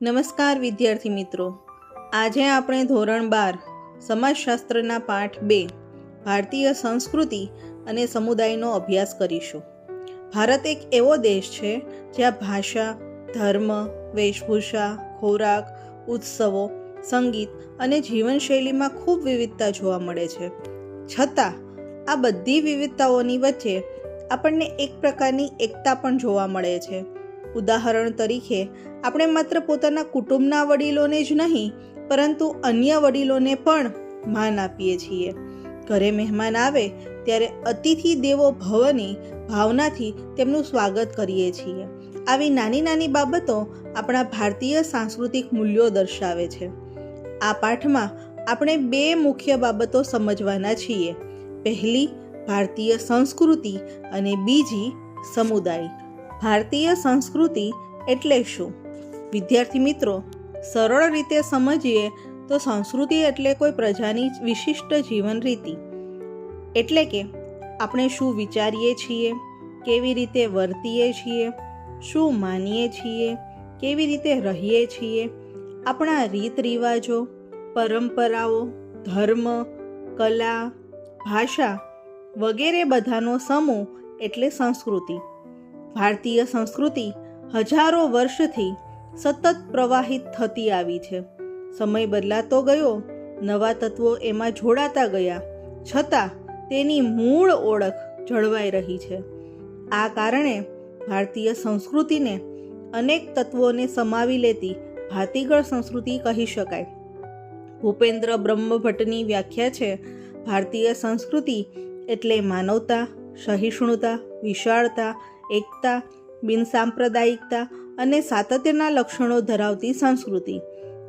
નમસ્કાર વિદ્યાર્થી મિત્રો, આજે આપણે ધોરણ 12 સમાજશાસ્ત્રના પાઠ 2 ભારતીય સંસ્કૃતિ અને સમુદાયનો અભ્યાસ કરીશું. ભારત એક એવો દેશ છે જ્યાં ભાષા, ધર્મ, વેશભૂષા, ખોરાક, ઉત્સવો, સંગીત અને જીવનશૈલીમાં ખૂબ વિવિધતા જોવા મળે છે. છતાં આ બધી વિવિધતાઓની વચ્ચે આપણને એક પ્રકારની એકતા પણ જોવા મળે છે. ઉદાહરણ તરીકે આપણે માત્ર પોતાના કુટુંબના વડીલોને જ નહીં પરંતુ અન્ય વડીલોને પણ માન આપીએ છીએ. ઘરે મહેમાન આવે ત્યારે અતિથિ દેવો ભવની ભાવનાથી તેમનું સ્વાગત કરીએ છીએ. આવી નાની નાની બાબતો આપણા ભારતીય સાંસ્કૃતિક મૂલ્યો દર્શાવે છે. આ પાઠમાં આપણે 2 મુખ્ય બાબતો સમજવાના છીએ. પહેલી ભારતીય સંસ્કૃતિ અને બીજી સમુદાય. ભારતીય સંસ્કૃતિ એટલે શું? વિદ્યાર્થી મિત્રો, સરળ રીતે સમજીએ તો સંસ્કૃતિ એટલે કોઈ પ્રજાની વિશિષ્ટ જીવન રીતિ. એટલે કે આપણે શું વિચારીએ છીએ, કેવી રીતે વર્તીએ છીએ, શું માનીએ છીએ, કેવી રીતે રહીએ છીએ, આપણા રીત રિવાજો, પરંપરાઓ, ધર્મ, કલા, ભાષા વગેરે બધાનો સમૂહ એટલે સંસ્કૃતિ. ભારતીય સંસ્કૃતિ હજારો વર્ષથી સતત પ્રવાહિત થતી આવી છે. સમય બદલાતો ગયો, નવા તત્વો એમાં જોડાતા ગયા, છતાં તેની મૂળ ઓળખ જળવાઈ રહી છે. આ કારણે ભારતીય સંસ્કૃતિને અનેક તત્વોને સમાવી લેતી ભાતીગળ સંસ્કૃતિ કહી શકાય. ભૂપેન્દ્ર બ્રહ્મભટ્ટની વ્યાખ્યા છે, ભારતીય સંસ્કૃતિ એટલે માનવતા, સહિષ્ણુતા, વિશાળતા, એકતા, બિનસાંપ્રદાયિકતા અને સાતત્યના લક્ષણો ધરાવતી સંસ્કૃતિ.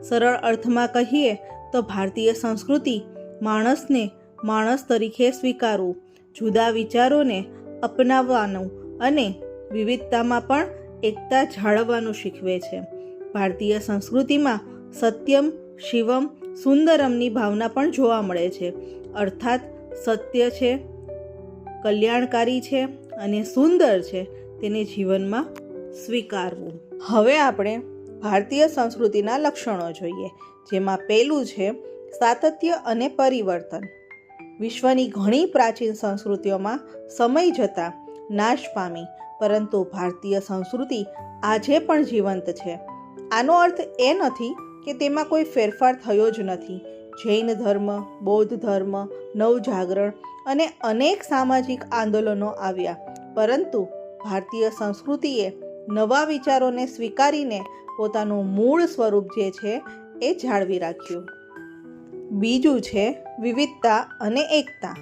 સરળ અર્થમાં કહીએ તો ભારતીય સંસ્કૃતિ માણસને માણસ તરીકે સ્વીકારવું, જુદા વિચારોને અપનાવવાનું અને વિવિધતામાં પણ એકતા જાળવવાનું શીખવે છે. ભારતીય સંસ્કૃતિમાં સત્યમ, શિવમ, સુંદરમની ભાવના પણ જોવા મળે છે. અર્થાત સત્ય છે, કલ્યાણકારી છે અને સુંદર છે તેને જીવનમાં સ્વીકારવું. હવે આપણે ભારતીય સંસ્કૃતિના લક્ષણો જોઈએ, જેમાં પહેલું છે સાતત્ય અને પરિવર્તન. વિશ્વની ઘણી પ્રાચીન સંસ્કૃતિઓમાં સમય જતાં નાશ પામી, પરંતુ ભારતીય સંસ્કૃતિ આજે પણ જીવંત છે. આનો અર્થ એ નથી કે તેમાં કોઈ ફેરફાર થયો જ નથી. જૈન ધર્મ, બૌદ્ધ ધર્મ, નવજાગરણ અને અનેક સામાજિક આંદોલનો આવ્યા, પરંતુ ભારતીય સંસ્કૃતિએ નવા વિચારોને સ્વીકારીને પોતાનું મૂળ સ્વરૂપ જે છે એ જાળવી રાખ્યું. બીજું છે વિવિધતા અને એકતા.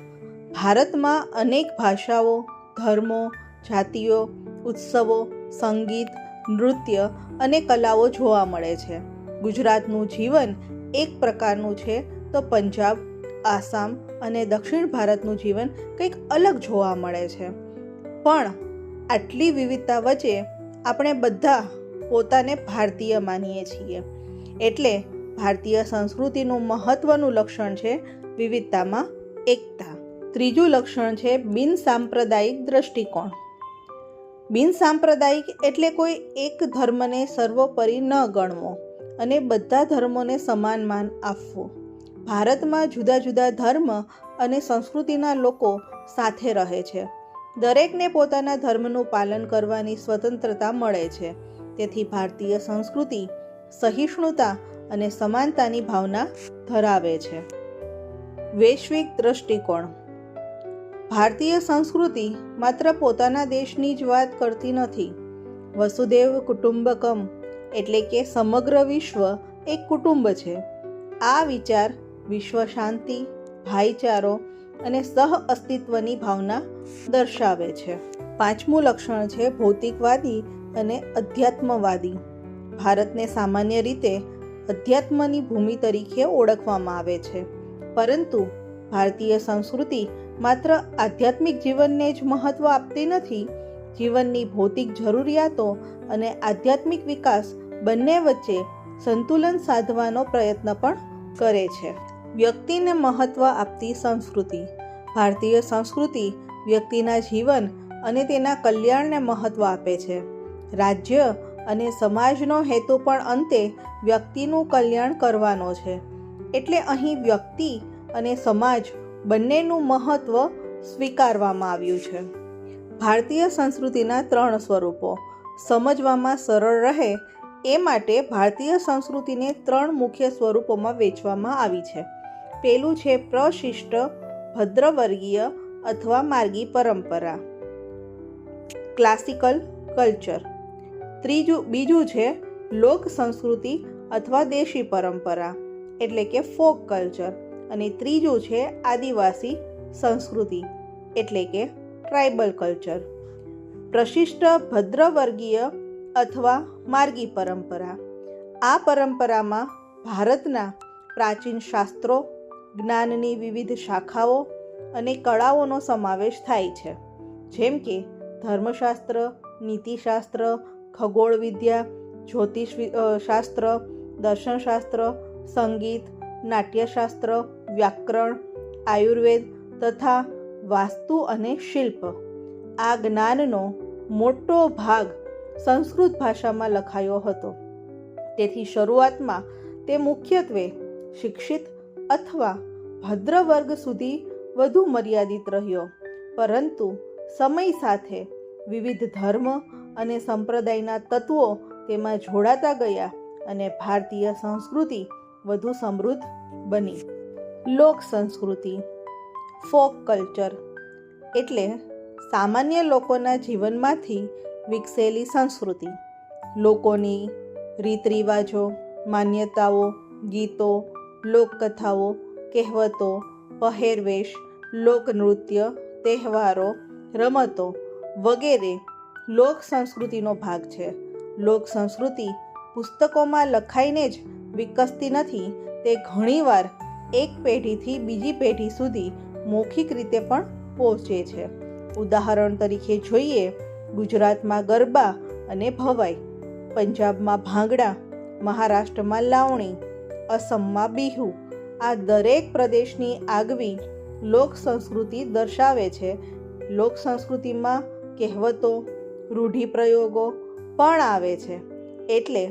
ભારતમાં અનેક ભાષાઓ, ધર્મો, જાતિઓ, ઉત્સવો, સંગીત, નૃત્ય અને કલાઓ જોવા મળે છે. ગુજરાતનું જીવન એક પ્રકારનું છે તો પંજાબ, આસામ અને દક્ષિણ ભારતનું જીવન કંઈક અલગ જોવા મળે છે. પણ આટલી વિવિધતા વચ્ચે આપણે બધા પોતાને ભારતીય માનીએ છીએ. એટલે ભારતીય સંસ્કૃતિનું મહત્વનું લક્ષણ છે વિવિધતામાં એકતા. ત્રીજું લક્ષણ છે બિનસાંપ્રદાયિક દ્રષ્ટિકોણ. બિનસાંપ્રદાયિક એટલે કોઈ એક ધર્મને સર્વોપરી ન ગણવો અને બધા ધર્મોને સમાન માન આપવું. ભારતમાં જુદા જુદા ધર્મ અને સંસ્કૃતિના લોકો સાથે રહે છે. દરેકને પોતાના ધર્મનું પાલન કરવાની સ્વતંત્રતા મળે છે. તેથી ભારતીય સંસ્કૃતિ સહિષ્ણુતા અને સમાનતાની ભાવના ધરાવે છે. વૈશ્વિક દ્રષ્ટિકોણ. ભારતીય સંસ્કૃતિ માત્ર પોતાના દેશની જ વાત કરતી નથી. વસુદેવ કુટુંબકમ એટલે કે સમગ્ર વિશ્વ એક કુટુંબ છે. આ વિચાર વિશ્વ શાંતિ, ભાઈચારો અને સહ અસ્તિત્વની ભાવના દર્શાવે છે. પાંચમું લક્ષણ છે ભૌતિકવાદી અને અધ્યાત્મવાદી. ભારતને સામાન્ય રીતે અધ્યાત્મની ભૂમિ તરીકે ઓળખવામાં આવે છે, પરંતુ ભારતીય સંસ્કૃતિ માત્ર આધ્યાત્મિક જીવનને જ મહત્વ આપતી નથી. જીવનની ભૌતિક જરૂરિયાતો અને આધ્યાત્મિક વિકાસ બંને વચ્ચે સંતુલન સાધવાનો પ્રયત્ન પણ કરે છે. વ્યક્તિને મહત્વ આપતી સંસ્કૃતિ. ભારતીય સંસ્કૃતિ વ્યક્તિના જીવન અને તેના કલ્યાણને મહત્વ આપે છે. રાજ્ય અને સમાજનો હેતુ પણ અંતે વ્યક્તિનું કલ્યાણ કરવાનો છે. એટલે અહીં વ્યક્તિ અને સમાજ બંનેનું મહત્ત્વ સ્વીકારવામાં આવ્યું છે. ભારતીય સંસ્કૃતિના 3 સ્વરૂપો સમજવામાં સરળ રહે એ માટે ભારતીય સંસ્કૃતિને 3 મુખ્ય સ્વરૂપોમાં વહેંચવામાં આવી છે. પહેલું છે પ્રશિષ્ટ ભદ્રવર્ગીય અથવા માર્ગી પરંપરા, ક્લાસિકલ કલ્ચર. બીજું છે લોક સંસ્કૃતિ અથવા દેશી પરંપરા એટલે કે ફોક કલ્ચર. અને ત્રીજું છે આદિવાસી સંસ્કૃતિ એટલે કે ટ્રાઇબલ કલ્ચર. પ્રશિષ્ટ ભદ્રવર્ગીય અથવા માર્ગી પરંપરા. આ પરંપરામાં ભારતના પ્રાચીન શાસ્ત્રો, જ્ઞાનની વિવિધ શાખાઓ અને કળાઓનો સમાવેશ થાય છે, જેમ કે ધર્મશાસ્ત્ર, નીતિશાસ્ત્ર, ખગોળ વિદ્યા, જ્યોતિષ શાસ્ત્ર, દર્શનશાસ્ત્ર, સંગીત, નાટ્યશાસ્ત્ર, વ્યાકરણ, આયુર્વેદ તથા વાસ્તુ અને શિલ્પ. આ જ્ઞાનનો મોટો ભાગ સંસ્કૃત ભાષામાં લખાયો હતો. તેથી શરૂઆતમાં તે મુખ્યત્વે શિક્ષિત અથવા ભદ્ર વર્ગ સુધી વધુ મર્યાદિત રહ્યો, પરંતુ સમય સાથે વિવિધ ધર્મ અને સંપ્રદાયના તત્વો તેમાં જોડાતા ગયા અને ભારતીય સંસ્કૃતિ વધુ સમૃદ્ધ બની. લોક સંસ્કૃતિ ફોક કલ્ચર એટલે સામાન્ય લોકોના જીવનમાંથી વિકસેલી સંસ્કૃતિ. લોકોની રીત રિવાજો, માન્યતાઓ, ગીતો, લોકકથાઓ, કહેવતો, પહેરવેશ, લોકનૃત્ય, તહેવારો, રમતો વગેરે લોક સંસ્કૃતિનો ભાગ છે. લોક સંસ્કૃતિ પુસ્તકોમાં લખાઈને જ વિકસતી નથી, તે ઘણીવાર એક પેઢીથી બીજી પેઢી સુધી મૌખિક રીતે પણ પહોંચે છે. ઉદાહરણ તરીકે જોઈએ, ગુજરાતમાં ગરબા અને ભવાઈ, પંજાબમાં ભાંગડા, મહારાષ્ટ્રમાં લાવણી, અસમમાં બિહુ. આ દરેક પ્રદેશની આગવી લોક સંસ્કૃતિ દર્શાવે છે. લોક સંસ્કૃતિમાં કહેવતો, રૂઢિપ્રયોગો પણ આવે છે. એટલે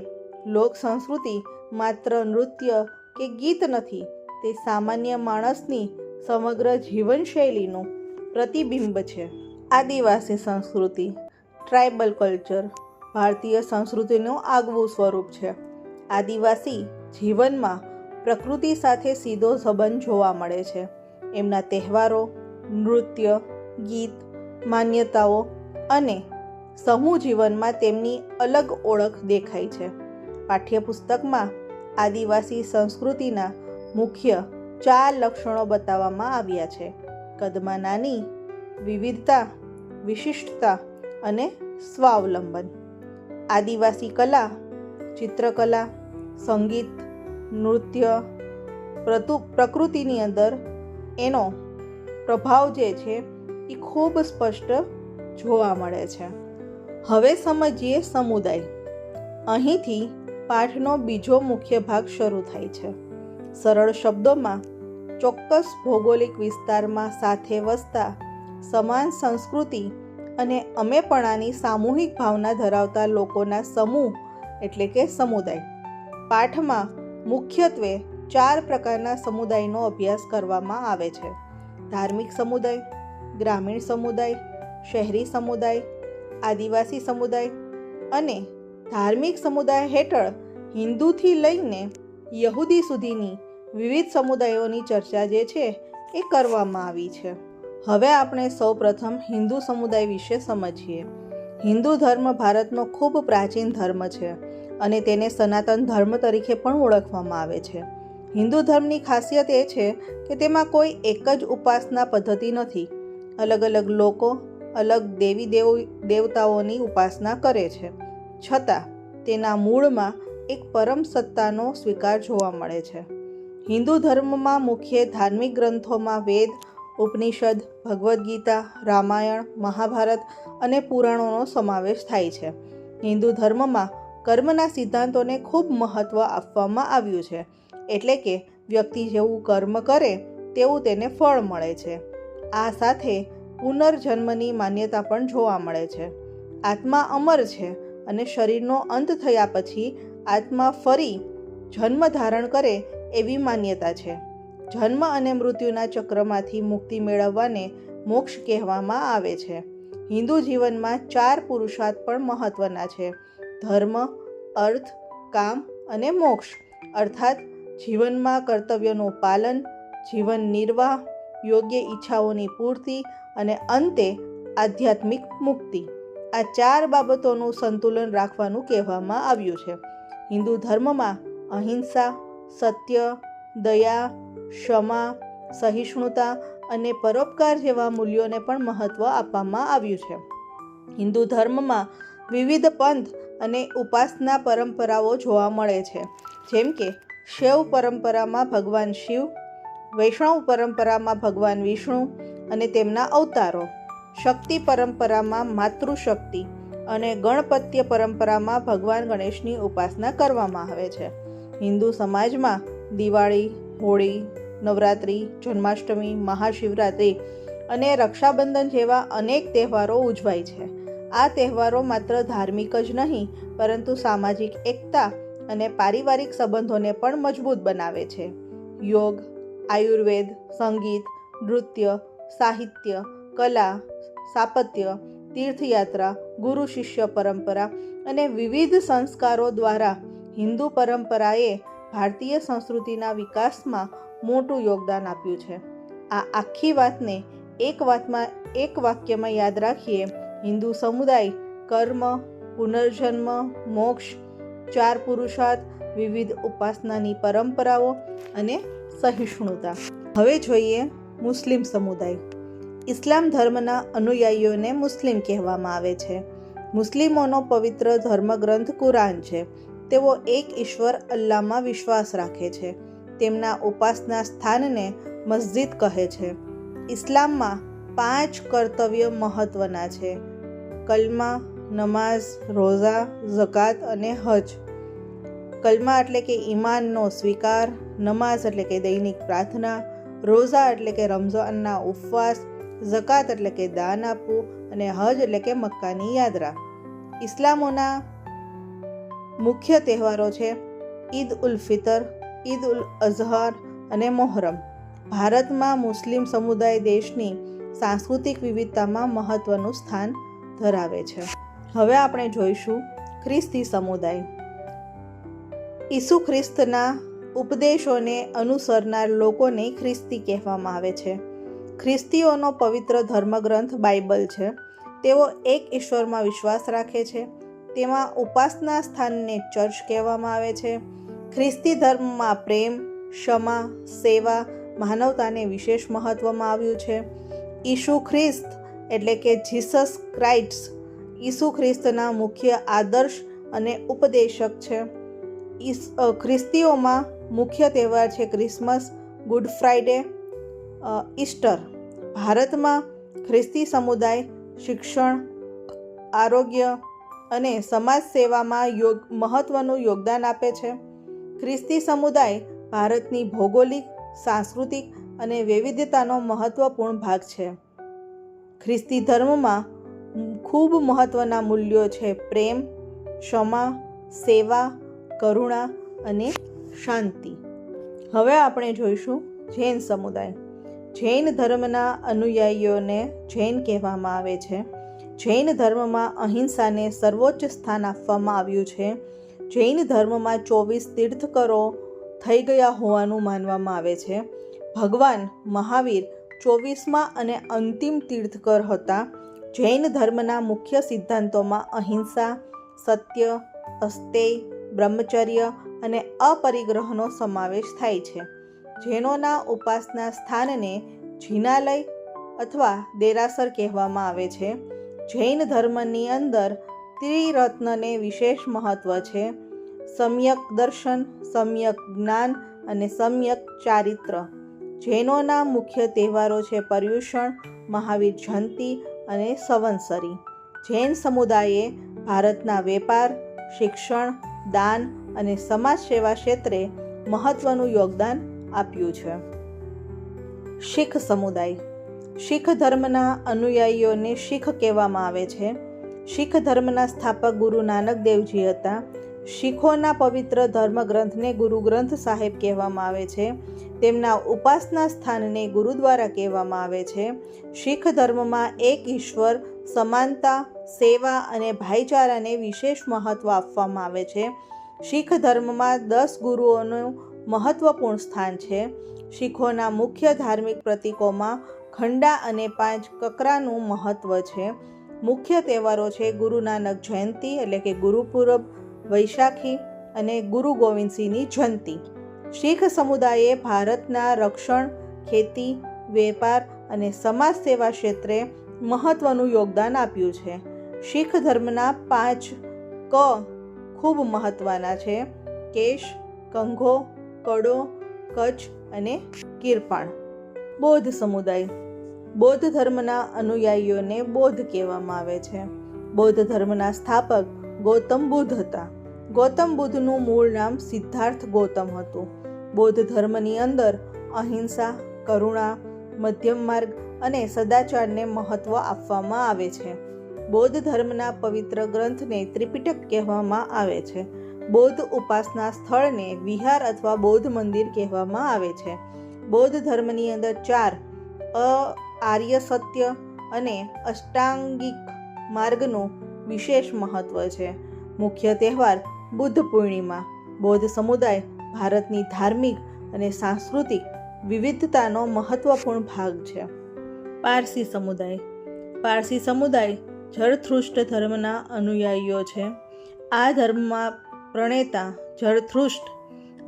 લોક સંસ્કૃતિ માત્ર નૃત્ય કે ગીત નથી, તે સામાન્ય માણસની સમગ્ર જીવનશૈલીનું પ્રતિબિંબ છે. આદિવાસી સંસ્કૃતિ ટ્રાઇબલ કલ્ચર ભારતીય સંસ્કૃતિનું આગવું સ્વરૂપ છે. આદિવાસી જીવનમાં પ્રકૃતિ સાથે સીધો સંબંધ જોવા મળે છે. એમના તહેવારો, નૃત્ય, ગીત, માન્યતાઓ અને સમૂહ જીવનમાં તેમની અલગ ઓળખ દેખાય છે. પાઠ્યપુસ્તકમાં આદિવાસી સંસ્કૃતિના મુખ્ય 4 લક્ષણો બતાવવામાં આવ્યા છે: કદમાં નાની, વિવિધતા, વિશિષ્ટતા અને સ્વાવલંબન. આદિવાસી કલા, ચિત્રકલા, સંગીત, નૃત્ય, પ્રકૃતિની અંદર એનો પ્રભાવ જે છે એ ખૂબ સ્પષ્ટ જોવા મળે છે. હવે સમજીએ સમુદાય. અહીંથી પાઠનો બીજો મુખ્ય ભાગ શરૂ થાય છે. સરળ શબ્દોમાં ચોક્કસ ભૌગોલિક વિસ્તારમાં સાથે વસતા, સમાન સંસ્કૃતિ અને અમેપણાની સામૂહિક ભાવના ધરાવતા લોકોના સમૂહ એટલે કે સમુદાય. પાઠમાં મુખ્યત્વે 4 પ્રકારના સમુદાયનો અભ્યાસ કરવામાં આવે છે: ધાર્મિક સમુદાય, ગ્રામીણ સમુદાય, શહેરી સમુદાય, આદિવાસી સમુદાય. અને ધાર્મિક સમુદાય હેઠળ હિન્દુથી લઈને યહૂદી સુધીની વિવિધ સમુદાયોની ચર્ચા જે છે એ કરવામાં આવી છે. હવે આપણે સૌપ્રથમ હિન્દુ સમુદાય વિશે સમજીએ. હિન્દુ ધર્મ ભારતનો ખૂબ પ્રાચીન ધર્મ છે અને તેને સનાતન ધર્મ તરીકે પણ ઓળખવામાં આવે છે. હિન્દુ ધર્મની ખાસિયત એ છે કે તેમાં કોઈ એક જ ઉપાસના પદ્ધતિ નથી. અલગ અલગ લોકો અલગ દેવી દેવતાઓની ઉપાસના કરે છે, છતાં તેના મૂળમાં એક પરમ સત્તાનો સ્વીકાર જોવા મળે છે. હિન્દુ ધર્મમાં મુખ્ય ધાર્મિક ગ્રંથોમાં વેદ, ઉપનિષદ, ભગવદ્ ગીતા, રામાયણ, મહાભારત અને પુરાણોનો સમાવેશ થાય છે. હિન્દુ ધર્મમાં કર્મના સિદ્ધાંતોને ખૂબ મહત્ત્વ આપવામાં આવ્યું છે. એટલે કે વ્યક્તિ જેવું કર્મ કરે તેવું તેને ફળ મળે છે. આ સાથે પુનર્જન્મની માન્યતા પણ જોવા મળે છે. આત્મા અમર છે અને શરીરનો અંત થયા પછી આત્મા ફરી જન્મ ધારણ કરે એવી માન્યતા છે. જન્મ અને મૃત્યુના ચક્રમાંથી મુક્તિ મેળવવાને મોક્ષ કહેવામાં આવે છે. હિન્દુ જીવનમાં 4 પુરુષાર્થ પણ મહત્વના છે: ધર્મ, અર્થ, કામ અને મોક્ષ. અર્થાત જીવનમાં કર્તવ્યનું પાલન, જીવન નિર્વાહ, યોગ્ય ઈચ્છાઓની પૂર્તિ અને અંતે આધ્યાત્મિક મુક્તિ. આ 4 બાબતોનું સંતુલન રાખવાનું કહેવામાં આવ્યું છે. હિન્દુ ધર્મમાં અહિંસા, સત્ય, દયા, ક્ષમા, સહિષ્ણુતા અને પરોપકાર જેવા મૂલ્યોને પણ મહત્વ આપવામાં આવ્યું છે. હિન્દુ ધર્મમાં વિવિધ પંથ અને ઉપાસના પરંપરાઓ જોવા મળે છે. જેમ કે શૈવ પરંપરામાં ભગવાન શિવ, વૈષ્ણવ પરંપરામાં ભગવાન વિષ્ણુ અને તેમના અવતારો, શક્તિ પરંપરામાં માતૃશક્તિ અને ગણપત્ય પરંપરામાં ભગવાન ગણેશની ઉપાસના કરવામાં આવે છે. હિન્દુ સમાજમાં દિવાળી, હોળી, નવરાત્રિ, જન્માષ્ટમી, મહાશિવરાત્રિ અને રક્ષાબંધન જેવા અનેક તહેવારો ઉજવાય છે. આ તહેવારો માત્ર ધાર્મિક જ નહીં, પરંતુ સામાજિક એકતા અને પારિવારિક સંબંધોને પણ મજબૂત બનાવે છે. યોગ, આયુર્વેદ, સંગીત, નૃત્ય, સાહિત્ય, કલા, સ્થાપત્ય, તીર્થયાત્રા, ગુરુ શિષ્ય પરંપરા અને વિવિધ સંસ્કારો દ્વારા હિન્દુ પરંપરાએ ભારતીય સંસ્કૃતિના વિકાસમાં મોટું યોગદાન આપ્યું છે. આ આખી વાતને એક વાક્યમાં યાદ રાખીએ: હિન્દુ સમુદાય કર્મ, પુનર્જન્મ, મોક્ષ, 4 પુરુષાર્થ, વિવિધ ઉપાસનાની પરંપરાઓ અને સહિષ્ણુતા. હવે જોઈએ મુસ્લિમ સમુદાય. ઇસ્લામ ધર્મના અનુયાયીઓને મુસ્લિમ કહેવામાં આવે છે. મુસ્લિમોનો પવિત્ર ધર્મગ્રંથ કુરાન છે. તેઓ એક ઈશ્વર અલ્લાહમાં વિશ્વાસ રાખે છે. તેમના ઉપાસના સ્થાનને મસ્જિદ કહે છે. ઇસ્લામમાં 5 કર્તવ્ય મહત્વના છે: કલમા, નમાઝ, રોઝા, ઝકાત અને હજ. કલમા એટલે કે ઈમાનનો સ્વીકાર, નમાઝ એટલે કે દૈનિક પ્રાર્થના, રોઝા એટલે કે રમઝાનના ઉપવાસ, ઝકાત એટલે કે દાન આપવું અને હજ એટલે કે મક્કાની યાત્રા. ઇસ્લામોના મુખ્ય તહેવારો છે ઈદ ઉલ ફિતર, ઈદ ઉલ અઝહર અને મોહરમ. ભારતમાં મુસ્લિમ સમુદાય દેશની સાંસ્કૃતિક વિવિધતામાં મહત્વનું સ્થાન ધરાવે છે. હવે આપણે જોઈશું ખ્રિસ્તી સમુદાય. ઈસુ ખ્રિસ્તના ઉપદેશોને અનુસરનાર લોકોને ખ્રિસ્તી કહેવામાં આવે છે. ખ્રિસ્તીઓનો પવિત્ર ધર્મગ્રંથ બાઇબલ છે. તેઓ એક ઈશ્વરમાં વિશ્વાસ રાખે છે. તેમાં ઉપાસના સ્થાનને ચર્ચ કહેવામાં આવે છે. ખ્રિસ્તી ધર્મમાં પ્રેમ, ક્ષમા, સેવા, માનવતાને વિશેષ મહત્વમાં આવ્યું છે. ઈસુ ખ્રિસ્ત એટલે કે જીસસ ક્રાઇસ્ટ ઈસુ ખ્રિસ્તના મુખ્ય આદર્શ અને ઉપદેશક છે. ખ્રિસ્તીઓમાં મુખ્ય તહેવાર છે ક્રિસમસ, ગુડ ફ્રાઇડે, ઈસ્ટર. ભારતમાં ખ્રિસ્તી સમુદાય શિક્ષણ, આરોગ્ય અને સમાજ સેવામાં મહત્વનું યોગદાન આપે છે. ખ્રિસ્તી સમુદાય ભારતની ભૌગોલિક, સાંસ્કૃતિક અને વિવિધતાનો મહત્વપૂર્ણ ભાગ છે. ખ્રિસ્તી ધર્મમાં ખૂબ મહત્વના મૂલ્યો છે: પ્રેમ, ક્ષમા, સેવા, કરુણા અને શાંતિ. હવે આપણે જોઈશું જૈન સમુદાય. જૈન ધર્મના અનુયાયીઓને જૈન કહેવામાં આવે છે. જૈન ધર્મમાં અહિંસાને સર્વોચ્ચ સ્થાન આપવામાં આવ્યું છે. જૈન ધર્મમાં 24 તીર્થંકરો થઈ ગયા હોવાનું માનવામાં આવે છે. ભગવાન મહાવીર 24મા અને અંતિમ તીર્થંકર હતા. જૈન ધર્મના મુખ્ય સિદ્ધાંતોમાં અહિંસા, સત્ય, અસ્તેય, બ્રહ્મચર્ય અને અપરિગ્રહનો સમાવેશ થાય છે. જૈનોના ઉપાસના સ્થાનને જિનાલય અથવા દેરાસર કહેવામાં આવે છે. જૈન ધર્મની અંદર ત્રિરત્નને વિશેષ મહત્વ છે: સમ્યક દર્શન, સમ્યક જ્ઞાન અને સમ્યક ચારિત્ર. જૈનોના મુખ્ય તહેવારો છે પર્યુષણ, મહાવીર જયંતિ અને સંવત્સરી. જૈન સમુદાયે ભારતના વેપાર, શિક્ષણ, દાન અને સમાજ સેવા ક્ષેત્રે મહત્વનું યોગદાન આપ્યું છે. શીખ સમુદાય. શીખ ધર્મના અનુયાયીઓને શીખ કહેવામાં આવે છે. શીખ ધર્મના સ્થાપક ગુરુ નાનક દેવજી હતા. શીખોના પવિત્ર ધર્મગ્રંથને ગુરુ ગ્રંથ સાહેબ કહેવામાં આવે છે. તેમના ઉપાસના સ્થાનને ગુરુદ્વારા કહેવામાં આવે છે. શીખ ધર્મમાં એક ઈશ્વર, સમાનતા, સેવા અને ભાઈચારાને વિશેષ મહત્વ આપવામાં આવે છે. શીખ ધર્મમાં 10 ગુરુઓનું મહત્વપૂર્ણ સ્થાન છે. શીખોના મુખ્ય ધાર્મિક પ્રતીકોમાં ખંડા અને 5 કકરાનું મહત્વ છે. મુખ્ય તહેવારો છે ગુરુ નાનક જયંતિ એટલે કે ગુરુપુરબ, વૈશાખી અને ગુરુ ગોવિંદસિંહની જયંતિ. શીખ સમુદાયે ભારતના રક્ષણ, ખેતી, વેપાર અને સમાજ સેવા ક્ષેત્રે મહત્વનું યોગદાન આપ્યું છે. શીખ ધર્મના 5 ક ખૂબ મહત્વના છે: કેશ, કંઘો, કડો, કચ્છ અને કિરપાણ. બૌદ્ધ સમુદાય. બૌદ્ધ ધર્મના અનુયાયીઓને બૌદ્ધ કહેવામાં આવે છે. બૌદ્ધ ધર્મના સ્થાપક ગૌતમ બુદ્ધ હતા. ગૌતમ બુદ્ધનું મૂળ નામ સિદ્ધાર્થ ગૌતમ હતું. બૌદ્ધ ધર્મની અંદર અહિંસા, કરુણા, મધ્યમ માર્ગ અને સદાચારને મહત્વ આપવામાં આવે છે. બૌદ્ધ ધર્મના પવિત્ર ગ્રંથને ત્રિપિટક કહેવામાં આવે છે. બૌદ્ધ ઉપાસના સ્થળને વિહાર અથવા બૌદ્ધ મંદિર કહેવામાં આવે છે. બૌદ્ધ ધર્મની અંદર 4 આર્ય સત્ય અને અષ્ટાંગિક માર્ગનું વિશેષ મહત્વ છે. મુખ્ય તહેવાર બુદ્ધ પૂર્ણિમા. બૌદ્ધ સમુદાય ભારતની ધાર્મિક અને સાંસ્કૃતિક વિવિધતાનો મહત્વપૂર્ણ ભાગ છે. પારસી સમુદાય. પારસી સમુદાય ઝરથુષ્ટ ધર્મના અનુયાયીઓ છે. આ ધર્મમાં પ્રણેતા ઝરથુષ્ટ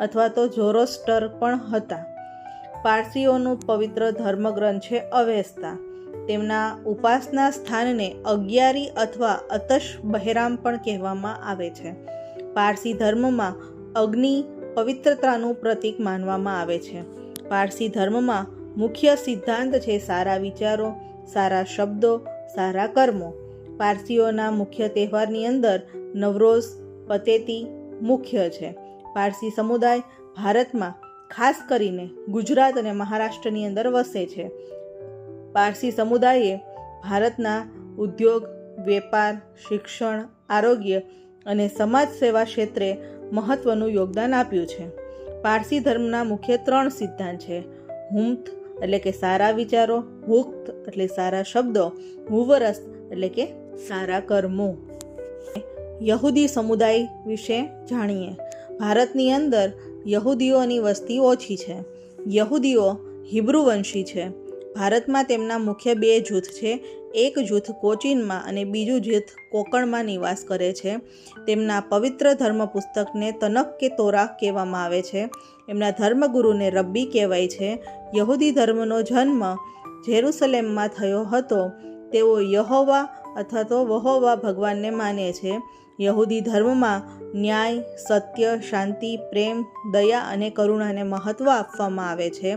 અથવા તો ઝોરોસ્ટર પણ હતા. પારસીઓનું પવિત્ર ધર્મગ્રંથ છે અવેસ્તા. તેમના ઉપાસના સ્થાનને અગિયારી અથવા અતશ બહેરામ પણ કહેવામાં આવે છે. પારસી ધર્મમાં અગ્નિ પવિત્રતાનું પ્રતીક માનવામાં આવે છે. પારસી ધર્મમાં મુખ્ય સિદ્ધાંત છે સારા વિચારો, સારા શબ્દો, સારા કર્મો. પારસીઓના મુખ્ય તહેવારની અંદર નવરોઝ, પતેતી મુખ્ય છે. પારસી સમુદાય ભારતમાં ખાસ કરીને ગુજરાત અને મહારાષ્ટ્રની અંદર વસે છે. પારસી સમુદાયે ભારતના ઉદ્યોગ, વેપાર, શિક્ષણ, આરોગ્ય અને સમાજ સેવા ક્ષેત્રે મહત્વનું યોગદાન આપ્યું છે. પારસી ધર્મના મુખ્ય 3 સિદ્ધાંત છે: હુમ્ત એટલે કે સારા વિચારો, હુક્ત એટલે સારા શબ્દો, હુવરસ્ત એટલે કે સારા કર્મો. યહૂદી સમુદાય વિશે જાણીએ. ભારતની અંદર યહૂદીઓની વસ્તી ઓછી છે. યહૂદીઓ હિબ્રુ વંશી છે. ભારતમાં તેમના મુખ્ય 2 જૂથ છે. એક જૂથ કોચીનમાં અને બીજું જૂથ કોંકણમાં નિવાસ કરે છે. તેમના પવિત્ર ધર્મ પુસ્તકને તનખ કે તોરાહ કહેવામાં આવે છે. એમના ધર્મગુરુને રબ્બી કહેવાય છે. યહૂદી ધર્મનો જન્મ જેરુસલેમમાં થયો હતો. તેઓ યહોવા અથવા તો વહોવા ભગવાનને માને છે. યહૂદી ધર્મમાં ન્યાય, સત્ય, શાંતિ, પ્રેમ, દયા અને કરુણાને મહત્વ આપવામાં આવે છે.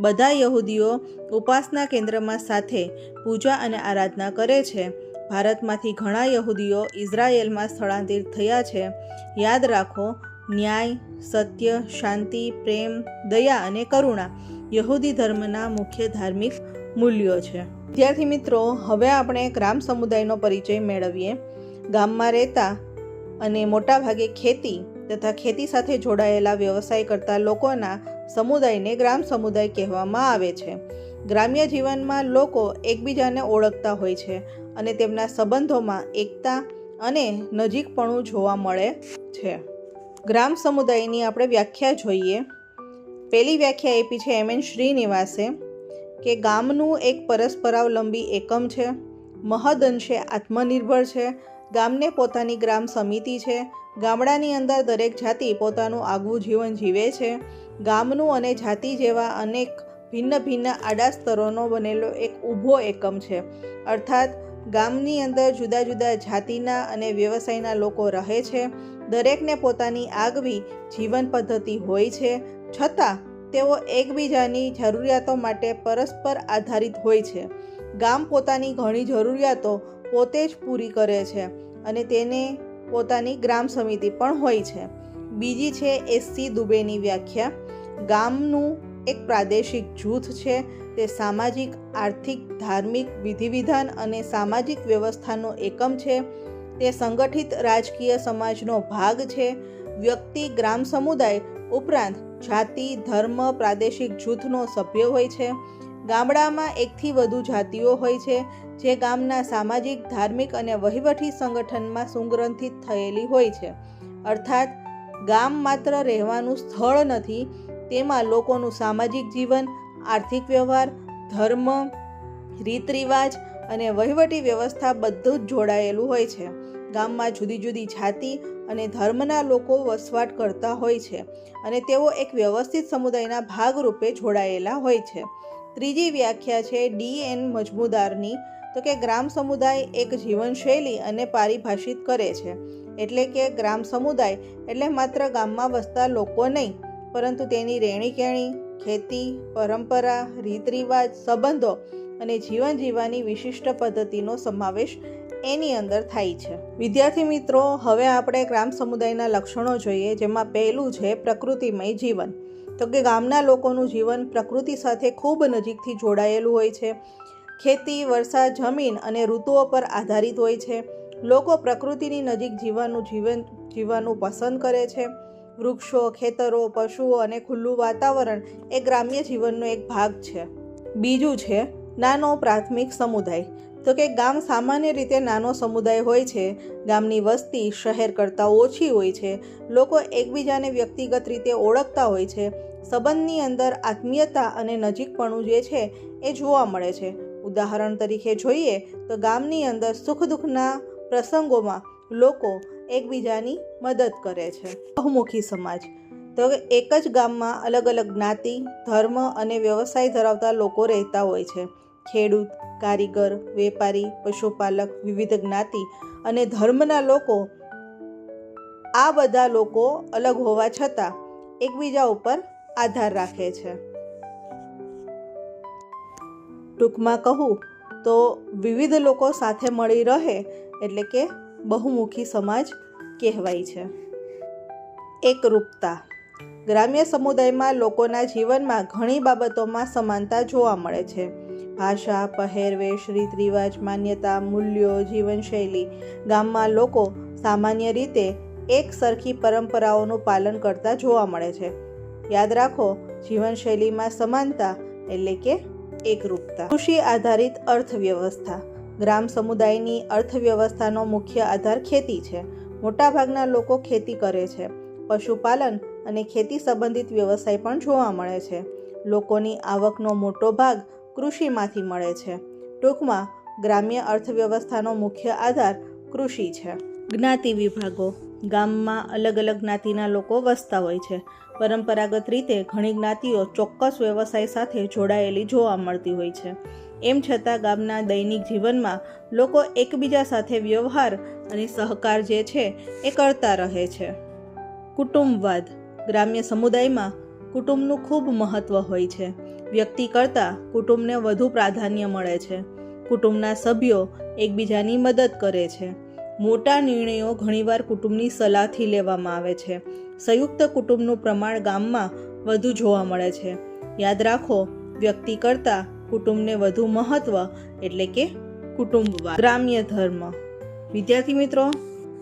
બધા યહૂદીઓ ઉપાસના કેન્દ્રમાં સાથે પૂજા અને આરાધના કરે છે. ભારતમાંથી ઘણા યહૂદીઓ ઇઝરાયેલમાં સ્થળાંતરિત થયા છે. યાદ રાખો, ન્યાય, સત્ય, શાંતિ, પ્રેમ, દયા અને કરુણા યહૂદી ધર્મના મુખ્ય ધાર્મિક મૂલ્યો છે. વિદ્યાર્થી મિત્રો, હવે આપણે ગ્રામ સમુદાયનો પરિચય મેળવીએ. ગામમાં રહેતા અને મોટાભાગે ખેતી તથા ખેતી સાથે જોડાયેલા વ્યવસાય કરતા લોકોના સમુદાયને ગ્રામ સમુદાય કહેવામાં આવે છે. ગ્રામ્ય જીવનમાં લોકો એકબીજાને ઓળખતા હોય છે અને તેમના સંબંધોમાં એકતા અને નજીકપણું જોવા મળે છે. ગ્રામ સમુદાયની આપણે વ્યાખ્યા જોઈએ. પહેલી વ્યાખ્યા આપી છે એમ.એન. શ્રીનિવાસે કે ગામનું એક પરસ્પરાવલંબી એકમ છે, મહદઅંશે આત્મનિર્ભર છે. ગામને પોતાની ગ્રામ સમિતિ છે. ગામડાની અંદર દરેક જાતિ પોતાનું આગવું જીવન જીવે છે. ગામનું અને જાતિ જેવા અનેક ભિન્ન ભિન્ન આડા સ્તરોનો બનેલો એક ઊભો એકમ છે. અર્થાત ગામની અંદર જુદા જુદા જાતિના અને વ્યવસાયના લોકો રહે છે. દરેકને પોતાની આગવી જીવન પદ્ધતિ હોય છે, છતાં તેઓ એકબીજાની જરૂરિયાતો માટે પરસ્પર આધારિત હોય છે. ગામ પોતાની ઘણી જરૂરિયાતો પોતે જ પૂરી કરે છે અને તેને પોતાની ગ્રામ સમિતિ પણ હોય છે. બીજી છે એસ.સી. દુબેની વ્યાખ્યા. ગામનું એક પ્રાદેશિક જૂથ છે તે સામાજિક, આર્થિક, ધાર્મિક, વિધિવિધાન અને સામાજિક વ્યવસ્થાનો એકમ છે. તે સંગઠિત રાજકીય સમાજનો ભાગ છે. વ્યક્તિ ગ્રામ સમુદાય ઉપરાંત જાતિ, ધર્મ, પ્રાદેશિક જૂથનો સભ્ય હોય છે. ગામડામાં એકથી વધુ જાતિઓ હોય છે જે ગામના સામાજિક, ધાર્મિક અને વહીવટી સંગઠનમાં સંગ્રહિત થયેલી હોય છે. અર્થાત ગામ માત્ર રહેવાનું સ્થળ નથી, તેમાં લોકોનું સામાજિક જીવન, આર્થિક વ્યવહાર, ધર્મ, રીત રિવાજ અને વહીવટી વ્યવસ્થા બધું જ જોડાયેલું હોય છે. ગામમાં જુદી જુદી જાતિ અને ધર્મના લોકો વસવાટ કરતા હોય છે અને તેઓ એક વ્યવસ્થિત સમુદાયના ભાગરૂપે જોડાયેલા હોય છે. ત્રીજી વ્યાખ્યા છે D.N. મજમુદારની, તો કે ગ્રામ સમુદાય એક જીવનશૈલી અને પારિભાષિત કરે છે. એટલે કે ગ્રામ સમુદાય એટલે માત્ર ગામમાં વસતા લોકો નહીં, પરંતુ તેની રહેણીકહેણી, ખેતી, પરંપરા, રીત રિવાજ, સંબંધો અને જીવન જીવવાની વિશિષ્ટ પદ્ધતિનો સમાવેશ એની અંદર થાય છે. વિદ્યાર્થી મિત્રો, હવે આપણે ગ્રામ સમુદાયના લક્ષણો જોઈએ, જેમાં પહેલું છે પ્રકૃતિમય જીવન. તો કે ગામના લોકોનું જીવન પ્રકૃતિ સાથે ખૂબ નજીકથી જોડાયેલું હોય છે. ખેતી, વરસાદ, જમીન અને ઋતુઓ પર આધારિત હોય છે. લોકો પ્રકૃતિની નજીક જીવવાનું પસંદ કરે છે. વૃક્ષો, ખેતરો, પશુઓ અને ખુલ્લું વાતાવરણ એ ગ્રામ્ય જીવનનો એક ભાગ છે. બીજું છે નાનો પ્રાથમિક સમુદાય. તો કે ગામ સામાન્ય રીતે નાનો સમુદાય હોય છે. ગામની વસ્તી શહેર કરતાં ઓછી હોય છે. લોકો એકબીજાને વ્યક્તિગત રીતે ઓળખતા હોય છે. સંબંધની અંદર આત્મીયતા અને નજીકપણું જે છે એ જોવા મળે છે. ઉદાહરણ તરીકે જોઈએ તો ગામની અંદર સુખ દુઃખના પ્રસંગોમાં લોકો એકબીજાની મદદ કરે છે. બહુમુખી સમાજ. તો એક જ ગામમાં અલગ અલગ જ્ઞાતિ, ધર્મ અને વ્યવસાય ધરાવતા લોકો રહેતા હોય છે. ખેડૂત, કારીગર, વેપારી, પશુપાલક, વિવિધ જ્ઞાતિ અને ધર્મના લોકો, આ બધા લોકો અલગ હોવા છતાં એકબીજા ઉપર આધાર રાખે છે. ટૂંકમાં કહું તો વિવિધ લોકો સાથે મળી રહે એટલે કે બહુમુખી સમાજ કહેવાય છે. એકરૂપતા. ગ્રામ્ય સમુદાયમાં લોકોના જીવનમાં ઘણી બાબતોમાં સમાનતા જોવા મળે છે. ભાષા, પહેરવેશ, રીત રિવાજ, માન્યતા, મૂલ્યો, જીવનશૈલી. ગામમાં લોકો સામાન્ય રીતે એક સરખી પરંપરાઓનું પાલન કરતા જોવા મળે છે. યાદ રાખો, જીવનશૈલીમાં સમાનતા એટલે કે એકરૂપતા. કૃષિ આધારિત અર્થવ્યવસ્થા. ગ્રામ સમુદાયની અર્થવ્યવસ્થાનો મુખ્ય આધાર ખેતી છે. મોટાભાગના લોકો ખેતી કરે છે. પશુપાલન અને ખેતી સંબંધિત વ્યવસાય પણ જોવા મળે છે. લોકોની આવકનો મોટો ભાગ કૃષિમાંથી મળે છે. ટૂંકમાં ગ્રામ્ય અર્થવ્યવસ્થાનો મુખ્ય આધાર કૃષિ છે. જ્ઞાતિ વિભાગો. ગામમાં અલગ અલગ જ્ઞાતિના લોકો વસતા હોય છે. પરંપરાગત રીતે ઘણી જ્ઞાતિઓ ચોક્કસ વ્યવસાય સાથે જોડાયેલી જોવા મળતી હોય છે. એમ છતાં ગામના દૈનિક જીવનમાં લોકો એકબીજા સાથે વ્યવહાર અને સહકાર જે છે એ કરતા રહે છે. કુટુંબવાદ. ગ્રામ્ય સમુદાયમાં કુટુંબનું ખૂબ મહત્વ હોય છે. વ્યક્તિ કરતાં કુટુંબને વધુ પ્રાધાન્ય મળે છે. કુટુંબના સભ્યો એકબીજાની મદદ કરે છે. મોટા નિર્ણયો ઘણીવાર કુટુંબની સલાહથી લેવામાં આવે છે. સંયુક્ત કુટુંબનું પ્રમાણ ગામમાં વધુ જોવા મળે છે. યાદ રાખો, વ્યક્તિ કરતાં કુટુંબને વધુ મહત્વ એટલે કે કુટુંબવાદ. ગ્રામ્ય ધર્મ. વિદ્યાર્થી મિત્રો,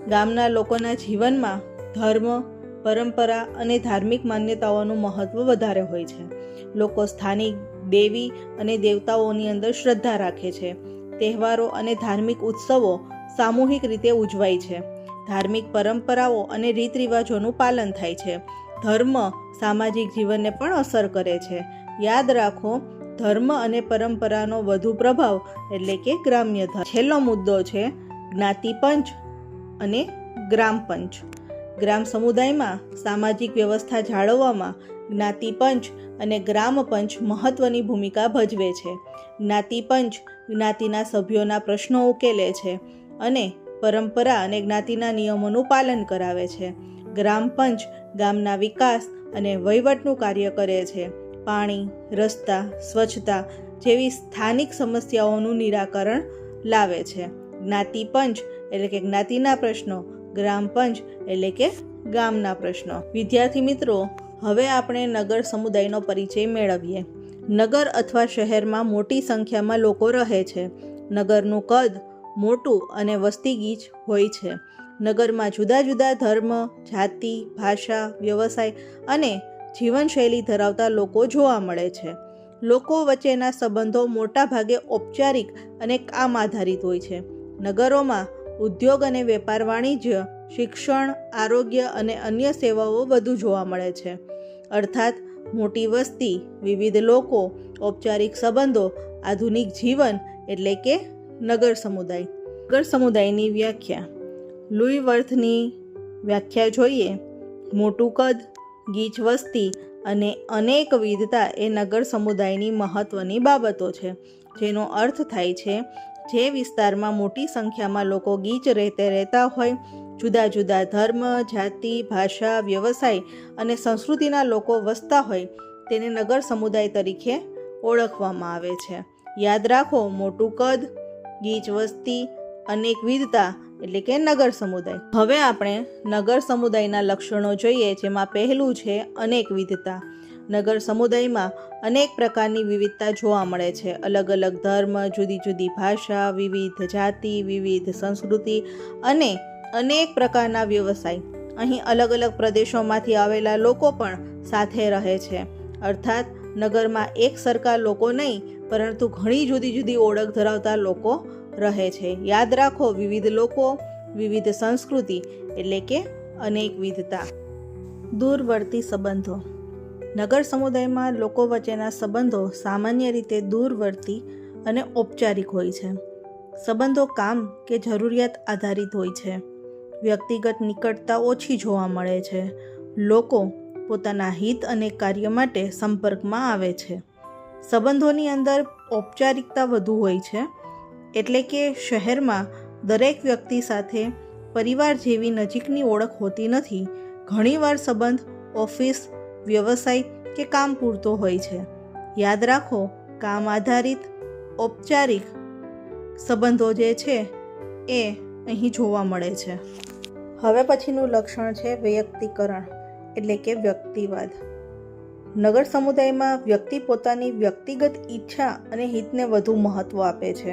ગામના લોકોના જીવનમાં ધર્મ, પરંપરા અને ધાર્મિક માન્યતાઓનું મહત્વ વધારે હોય છે. લોકો સ્થાનિક દેવી અને દેવતાઓની અંદર શ્રદ્ધા રાખે છે. તહેવારો અને ધાર્મિક ઉત્સવો સામૂહિક રીતે ઉજવાય છે. ધાર્મિક પરંપરાઓ અને રીત રિવાજોનું પાલન થાય છે. ધર્મ સામાજિક જીવનને પણ અસર કરે છે. યાદ રાખો, ધર્મ અને પરંપરાનો વધુ પ્રભાવ એટલે કે ગ્રામ્ય ધર્મ. છેલ્લો મુદ્દો છે જ્ઞાતિ પંચ અને ગ્રામ પંચ. ગ્રામ સમુદાયમાં સામાજિક વ્યવસ્થા જાળવવામાં જ્ઞાતિ પંચ અને ગ્રામ પંચ મહત્વની ભૂમિકા ભજવે છે. જ્ઞાતિ પંચ જ્ઞાતિના સભ્યોના પ્રશ્નો ઉકેલે છે અને પરંપરા અને જ્ઞાતિના નિયમોનું પાલન કરાવે છે. ગ્રામ પંચ ગામના વિકાસ અને વહીવટનું કાર્ય કરે છે. પાણી, રસ્તા, સ્વચ્છતા જેવી સ્થાનિક સમસ્યાઓનું નિરાકરણ લાવે છે. જ્ઞાતિ પંચ એટલે કે જ્ઞાતિના પ્રશ્નો, ગ્રામ પંચ એટલે કે ગામના પ્રશ્નો. વિદ્યાર્થી મિત્રો, હવે આપણે નગર સમુદાયનો પરિચય મેળવીએ. નગર અથવા શહેરમાં મોટી સંખ્યામાં લોકો રહે છે. નગરનું કદ મોટું અને વસ્તી ગીચ હોય છે. નગરમાં જુદા જુદા ધર્મ, જાતિ, ભાષા, વ્યવસાય અને જીવનશૈલી ધરાવતા લોકો જોવા મળે છે. લોકો વચ્ચેના સંબંધો મોટા ભાગે ઔપચારિક અને કામ આધારિત હોય છે. નગરોમાં ઉદ્યોગ અને વેપાર, વાણિજ્ય, શિક્ષણ, આરોગ્ય અને અન્ય સેવાઓ વધુ જોવા મળે છે. અર્થાત મોટી વસ્તી, વિવિધ લોકો, ઔપચારિક સંબંધો, આધુનિક જીવન એટલે કે નગર સમુદાય. નગર સમુદાયની વ્યાખ્યા. લુઈ વર્થની વ્યાખ્યા જોઈએ. મોટું કદ, ગીચ વસ્તી અને અનેક વિવિધતા એ નગર સમુદાયની મહત્વની બાબતો છે, જેનો અર્થ થાય છે જે વિસ્તારમાં મોટી સંખ્યામાં લોકો ગીચ રીતે રહેતા હોય, જુદા જુદા ધર્મ, જાતિ, ભાષા, વ્યવસાય અને સંસ્કૃતિના લોકો વસતા હોય, તેને નગર સમુદાય તરીકે ઓળખવામાં આવે છે. યાદ રાખો, મોટું કદ, ગીચ વસ્તી, અનેક વિવિધતા એટલે કે નગર સમુદાય. હવે આપણે નગર સમુદાયના લક્ષણો જોઈએ, જેમાં પહેલું છે અનેક વિવિધતા. નગર સમુદાયમાં અનેક પ્રકારની વિવિધતા જોવા મળે છે. અલગ અલગ ધર્મ, જુદી જુદી ભાષા, વિવિધ જાતિ, વિવિધ સંસ્કૃતિ અને અનેક પ્રકારના વ્યવસાય. અહીં અલગ અલગ પ્રદેશોમાંથી આવેલા લોકો પણ સાથે રહે છે. અર્થાત નગરમાં એક સરખા લોકો નહીં, પરંતુ ઘણી જુદી જુદી ઓળખ ધરાવતા લોકો રહે છે. યાદ રાખો, વિવિધ લોકો, વિવિધ સંસ્કૃતિ એટલે કે અનેક વિવિધતા. દૂરવર્તી સંબંધો. નગર સમુદાયમાં લોકો વચ્ચેના સંબંધો સામાન્ય રીતે દૂરવર્તી અને ઔપચારિક હોય છે. સંબંધો કામ કે જરૂરિયાત આધારિત હોય છે. વ્યક્તિગત નિકટતા ઓછી જોવા મળે છે. લોકો પોતાના હિત અને કાર્ય માટે સંપર્કમાં આવે છે. સંબંધોની અંદર ઔપચારિકતા વધુ હોય છે. એટલે કે શહેરમાં દરેક વ્યક્તિ સાથે પરિવાર જેવી નજીકની ઓળખ હોતી નથી. ઘણીવાર સંબંધ ઓફિસ, વ્યવસાય કે કામ પૂરતો હોય છે. યાદ રાખો, કામ આધારિત ઔપચારિક સંબંધો જે છે એ અહીં જોવા મળે છે. હવે પછીનું લક્ષણ છે વૈયક્તિકરણ એટલે કે વ્યક્તિવાદ. નગર સમુદાયમાં વ્યક્તિ પોતાની વ્યક્તિગત ઈચ્છા અને હિતને વધુ મહત્વ આપે છે.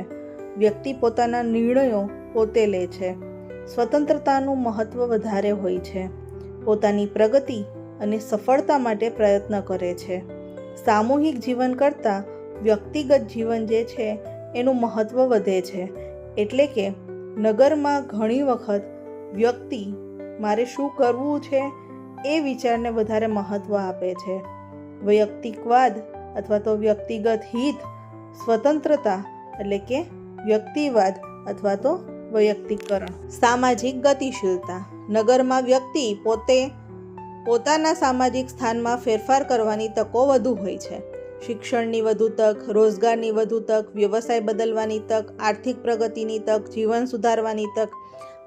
વ્યક્તિ પોતાના નિર્ણયો પોતે લે છે. સ્વતંત્રતાનું મહત્વ વધારે હોય છે. પોતાની પ્રગતિ અને સફળતા માટે પ્રયત્ન કરે છે. સામૂહિક જીવન કરતાં વ્યક્તિગત જીવન જે છે એનું મહત્વ વધે છે. એટલે કે નગરમાં ઘણી વખત વ્યક્તિ મારે શું કરવું છે એ વિચારને વધારે મહત્વ આપે છે. વૈયક્તિકવાદ અથવા તો વ્યક્તિગત હિત, સ્વતંત્રતા એટલે કે વ્યક્તિવાદ અથવા તો વૈયક્તિકરણ. સામાજિક ગતિશીલતા. નગરમાં વ્યક્તિ પોતાના સામાજિક સ્થાનમાં ફેરફાર કરવાની તકો વધુ હોય છે. શિક્ષણની વધુ તક, રોજગારની વધુ તક, વ્યવસાય બદલવાની તક, આર્થિક પ્રગતિની તક, જીવન સુધારવાની તક.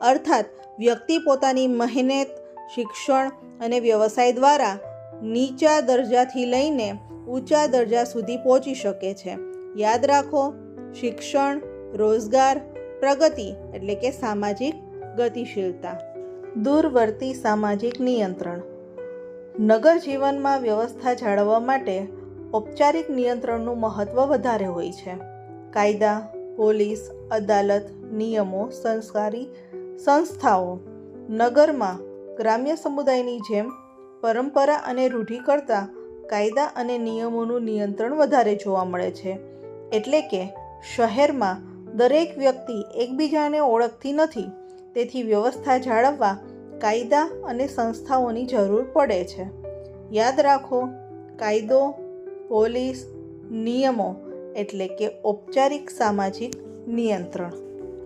અર્થાત વ્યક્તિ પોતાની મહેનત, શિક્ષણ અને વ્યવસાય દ્વારા નીચા દરજાથી લઈને ઊંચા દરજા સુધી પહોંચી શકે છે. યાદ રાખો, શિક્ષણ, રોજગાર, પ્રગતિ એટલે કે સામાજિક ગતિશીલતા. દૂરવર્તી સામાજિક નિયંત્રણ. નગર જીવનમાં વ્યવસ્થા જાળવવા માટે ઔપચારિક નિયંત્રણનું મહત્વ વધારે હોય છે. કાયદા, પોલીસ, અદાલત, નિયમો, સંસ્કારી સંસ્થાઓ. નગરમાં ગ્રામ્ય સમુદાયની જેમ પરંપરા અને રૂઢિ કરતાં કાયદા અને નિયમોનું નિયંત્રણ વધારે જોવા મળે છે. એટલે કે શહેરમાં દરેક વ્યક્તિ એકબીજાને ઓળખતી નથી, તેથી વ્યવસ્થા જાળવવા કાયદા અને સંસ્થાઓની જરૂર પડે છે. યાદ રાખો, કાયદો, પોલીસ, નિયમો એટલે કે ઔપચારિક સામાજિક નિયંત્રણ.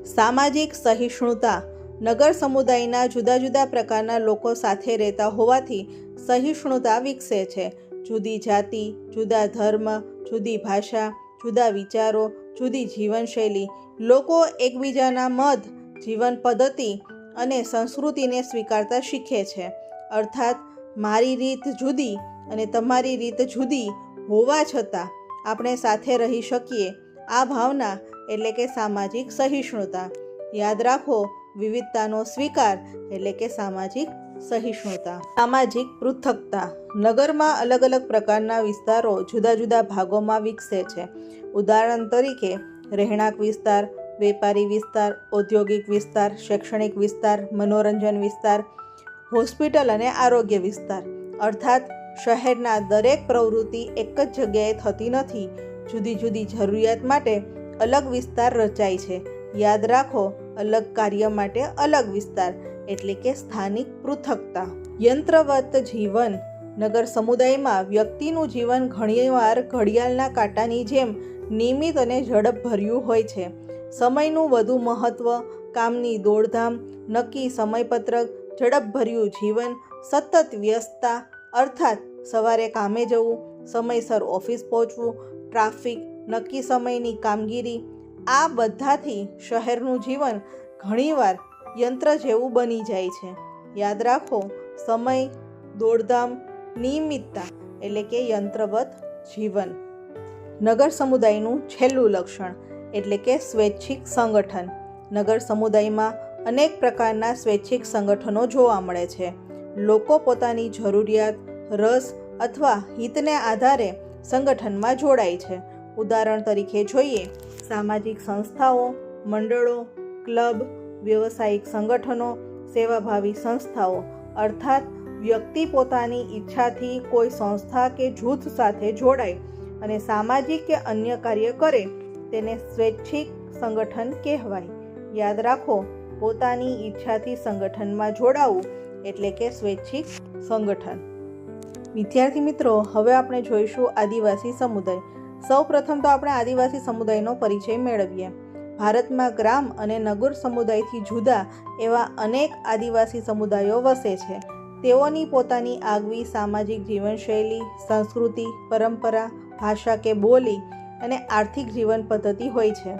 સામાજિક સહિષ્ણુતા. નગર સમુદાયના જુદા જુદા પ્રકારના લોકો સાથે રહેતા હોવાથી સહિષ્ણુતા વિકસે છે. જુદી જાતિ, જુદા ધર્મ, જુદી ભાષા, જુદા વિચારો, જુદી જીવનશૈલી. લોકો એકબીજાના મત, જીવન પદ્ધતિ અને સંસ્કૃતિને સ્વીકારતા શીખે છે. અર્થાત મારી રીત જુદી અને તમારી રીત જુદી હોવા છતાં આપણે સાથે રહી શકીએ. આ ભાવના એટલે કે સામાજિક સહિષ્ણુતા. યાદ રાખો, વિવિધતાનો સ્વીકાર એટલે કે સામાજિક સહિષ્ણુતા. સામાજિક પૃથકતા. નગરમાં અલગ અલગ પ્રકારના વિસ્તારો જુદા જુદા ભાગોમાં વિકસે છે. ઉદાહરણ તરીકે રહેણાંક વિસ્તાર, વેપારી વિસ્તાર, ઔદ્યોગિક વિસ્તાર, શૈક્ષણિક વિસ્તાર, મનોરંજન વિસ્તાર, હોસ્પિટલ અને આરોગ્ય વિસ્તાર. અર્થાત શહેરના દરેક પ્રવૃત્તિ એક જ જગ્યાએ થતી નથી. જુદી જુદી જરૂરિયાત માટે અલગ વિસ્તાર રચાય છે. યાદ રાખો, અલગ કાર્ય માટે અલગ વિસ્તાર, એટલે કે સ્થાનિક પૃથકતા. યંત્રવત જીવન. નગર સમુદાયમાં વ્યક્તિનું જીવન ઘણીવાર ઘડિયાળના કાંટાની જેમ નિયમિત અને ઝડપભર્યું હોય છે. સમયનું વધુ મહત્ત્વ, કામની દોડધામ, નક્કી સમયપત્રક, ઝડપભર્યું જીવન, સતત વ્યસ્તતા, અર્થાત સવારે કામે જવું, સમયસર ઓફિસ પહોંચવું, ટ્રાફિક, નક્કી સમયની કામગીરી, આ બધાથી શહેરનું જીવન ઘણીવાર યંત્ર જેવું બની જાય છે. યાદ રાખો, સમય, દોડધામ, નિયમિતતા એટલે કે યંત્રવત જીવન. નગર સમુદાયનું છેલ્લું લક્ષણ એટલે કે સ્વૈચ્છિક સંગઠન. નગર સમુદાયમાં અનેક પ્રકારના સ્વૈચ્છિક સંગઠનો જોવા મળે છે. લોકો પોતાની જરૂરિયાત, રસ અથવા હિતને આધારે સંગઠનમાં જોડાય છે. ઉદાહરણ તરીકે જોઈએ, સામાજિક સંસ્થાઓ, મંડળો, ક્લબ, વ્યવસાયિક સંગઠનો, સેવાભાવી સંસ્થાઓ. અર્થાત વ્યક્તિ પોતાની ઈચ્છાથી કોઈ સંસ્થા કે જૂથ સાથે જોડાય અને સામાજિક કે અન્ય કાર્ય કરે તેને સ્વૈચ્છિક સંગઠન કહેવાય. યાદ રાખો, પોતાની ઈચ્છાથી સંગઠનમાં જોડાવું એટલે કે સ્વૈચ્છિક સંગઠન. વિદ્યાર્થી મિત્રો, હવે આપણે જોઈશું આદિવાસી સમુદાય. સૌ પ્રથમ તો આપણે આદિવાસી સમુદાયનો પરિચય મેળવીએ. ભારતમાં ગ્રામ અને નગર સમુદાયથી જુદા એવા અનેક આદિવાસી સમુદાયો વસે છે. તેઓની પોતાની આગવી સામાજિક જીવનશૈલી, સંસ્કૃતિ, પરંપરા, ભાષા કે બોલી અને આર્થિક જીવન પદ્ધતિ હોય છે.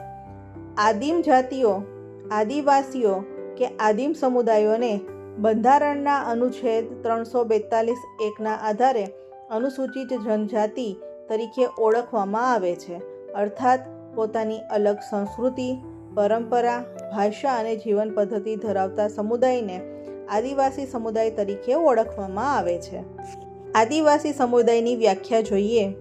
આદિમ જાતિઓ, આદિવાસીઓ કે આદિમ સમુદાયોને બંધારણના અનુચ્છેદ 342(1) આધારે અનુસૂચિત જનજાતિ તરીકે ઓળખવામાં આવે છે. અર્થાત પોતાની અલગ સંસ્કૃતિ, પરંપરા, ભાષા અને જીવન પદ્ધતિ ધરાવતા સમુદાયને આદિવાસી સમુદાય તરીકે ઓળખવામાં આવે છે. આદિવાસી સમુદાયની વ્યાખ્યા જોઈએ.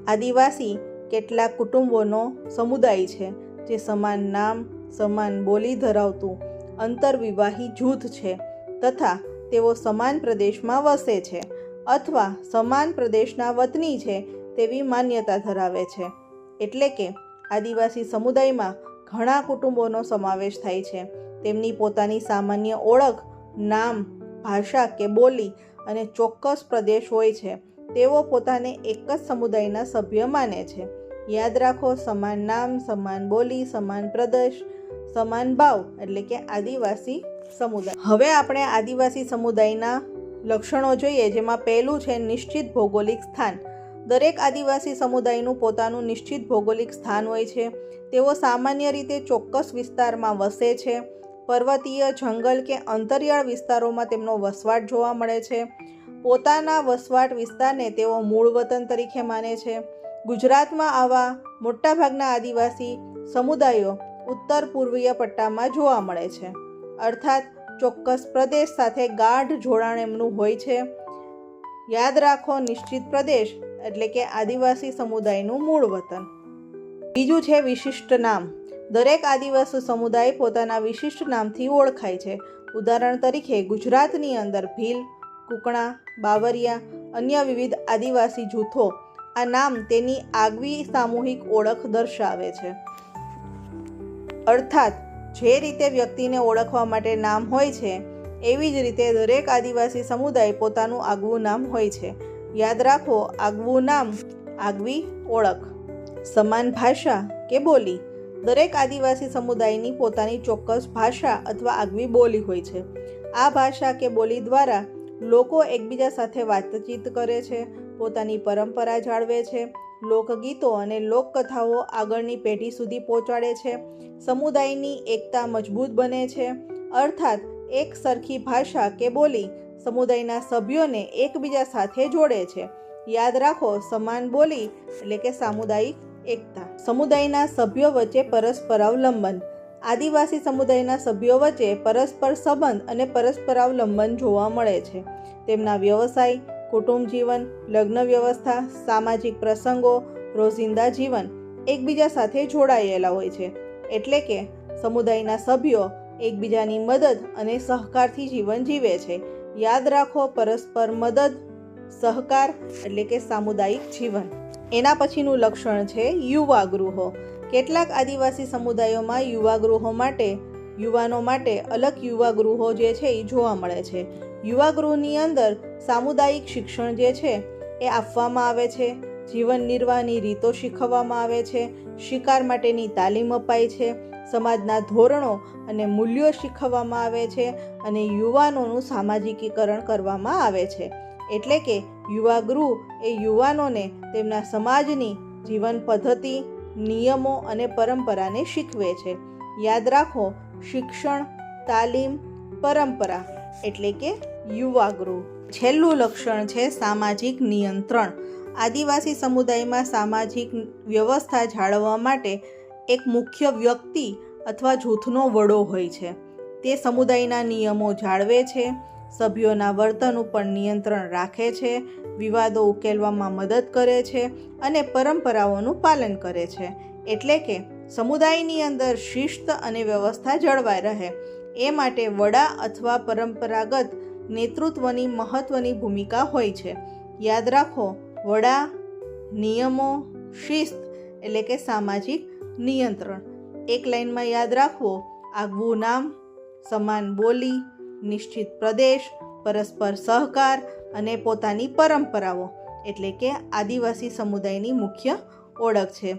આદિવાસી કેટલાક કુટુંબોનો સમુદાય છે જે સમાન નામ, સમાન બોલી ધરાવતું આંતરવિવાહી જૂથ છે તથા તેઓ સમાન પ્રદેશમાં વસે છે અથવા સમાન પ્રદેશના વતની છે તેવી માન્યતા ધરાવે છે. એટલે કે આદિવાસી સમુદાયમાં ઘણા કુટુંબોનો સમાવેશ થાય છે. તેમની પોતાની સામાન્ય ઓળખ, નામ, ભાષા કે બોલી અને ચોક્કસ પ્રદેશ હોય છે. તેઓ પોતાને એક જ સમુદાયના સભ્ય માને છે. યાદ રાખો, સમાન નામ, સમાન બોલી, સમાન પ્રદેશ, સમાન ભાવ એટલે કે આદિવાસી સમુદાય. હવે આપણે આદિવાસી સમુદાયના લક્ષણો જોઈએ, જેમાં પહેલું છે નિશ્ચિત ભૌગોલિક સ્થાન. દરેક આદિવાસી સમુદાયનું પોતાનું નિશ્ચિત ભૌગોલિક સ્થાન હોય છે. તેઓ સામાન્ય રીતે ચોક્કસ વિસ્તારમાં વસે છે. પર્વતીય, જંગલ કે અંતરિયાળ વિસ્તારોમાં તેમનો વસવાટ જોવા મળે છે. પોતાના વસવાટ વિસ્તારને તેઓ મૂળ વતન તરીકે માને છે. ગુજરાતમાં આવા મોટાભાગના આદિવાસી સમુદાયો ઉત્તર પૂર્વીય પટ્ટામાં જોવા મળે છે. અર્થાત ચોક્કસ પ્રદેશ સાથે ગાઢ જોડાણ એમનું હોય છે. યાદ રાખો, નિશ્ચિત પ્રદેશ એટલે કે આદિવાસી સમુદાયનું મૂળ વતન. બીજું છે વિશિષ્ટ નામ. દરેક આદિવાસી સમુદાય પોતાના વિશિષ્ટ નામથી ઓળખાય છે. ઉદાહરણ તરીકે ગુજરાતની અંદર ભીલ, કુકણા, બાવરિયા, અન્ય વિવિધ આદિવાસી જૂથો. આ નામ તેની આગવી સામૂહિક ઓળખ દર્શાવે છે. અર્થાત જે રીતે વ્યક્તિને ઓળખવા માટે નામ હોય છે, એવી જ રીતે દરેક આદિવાસી સમુદાય પોતાનું આગવું નામ હોય છે. યાદ રાખો, આગવું નામ, આગવી ઓળખ. સમાન ભાષા કે બોલી. દરેક આદિવાસી સમુદાયની પોતાની ચોક્કસ ભાષા અથવા આગવી બોલી હોય છે. આ ભાષા કે બોલી દ્વારા લોકો એકબીજા સાથે વાતચીત કરે છે, પોતાની પરંપરા જાળવે છે, લોકગીતો અને લોકકથાઓ આગળની પેઢી સુધી પહોંચાડે છે. સમુદાયની એકતા મજબૂત બને છે. અર્થાત એક સરખી ભાષા કે બોલી સમુદાયના સભ્યોને એકબીજા સાથે જોડે છે. યાદ રાખો, સમાન બોલી એટલે કે સામુદાયિક એકતા. સમુદાયના સભ્યો વચ્ચે પરસ્પર અવલંબન. આદિવાસી સમુદાયના સભ્યો વચ્ચે પરસ્પર સંબંધ અને પરસ્પરાવલંબન જોવા મળે છે. તેમના વ્યવસાય, કુટુંબ જીવન, લગ્ન વ્યવસ્થા, સામાજિક પ્રસંગો, રોજિંદા જીવન એકબીજા સાથે જોડાયેલા હોય છે. એટલે કે સમુદાયના સભ્યો એકબીજાની મદદ અને સહકારથી જીવન જીવે છે. યાદ રાખો, પરસ્પર મદદ, સહકાર એટલે કે સામુદાયિક જીવન. એના પછીનું લક્ષણ છે યુવા ગૃહો. કેટલાક આદિવાસી સમુદાયોમાં યુવાનો માટે અલગ યુવા ગૃહો જે છે એ જોવા મળે છે. યુવા ગૃહની અંદર સામુદાયિક શિક્ષણ જે છે એ આપવામાં આવે છે. જીવન નિર્વાહની રીતો શીખવવામાં આવે છે. શિકાર માટેની તાલીમ અપાય છે. સમાજના ધોરણો અને મૂલ્યો શીખવવામાં આવે છે અને યુવાનોનું સામાજિકીકરણ કરવામાં આવે છે. એટલે કે યુવા ગૃહ એ યુવાનોને તેમના સમાજની જીવન પદ્ધતિ, નિયમો અને પરંપરાને શીખવે છે. યાદ રાખો, શિક્ષણ, તાલીમ, પરંપરા એટલે કે યુવા ગૃહ. છેલ્લું લક્ષણ છે સામાજિક નિયંત્રણ. આદિવાસી સમુદાયમાં સામાજિક વ્યવસ્થા જાળવવા માટે એક મુખ્ય વ્યક્તિ અથવા જૂથનો વડો હોય છે. તે સમુદાયના નિયમો જાળવે છે, સભ્યોના વર્તન ઉપર નિયંત્રણ રાખે છે, વિવાદો ઉકેલવામાં મદદ કરે છે અને પરંપરાઓનું પાલન કરે છે. એટલે કે સમુદાયની અંદર શિસ્ત અને વ્યવસ્થા જળવાઈ રહે એ માટે વડા અથવા પરંપરાગત નેતૃત્વની મહત્વની ભૂમિકા હોય છે. યાદ રાખો, વડા, નિયમો, શિસ્ત એટલે કે સામાજિક નિયંત્રણ. એક લાઇનમાં યાદ રાખવો: આગવું નામ, સમાન બોલી, નિશ્ચિત પ્રદેશ, પરસ્પર સહકાર અને પોતાની પરંપરાઓ એટલે કે આદિવાસી સમુદાયની મુખ્ય ઓળખ છે.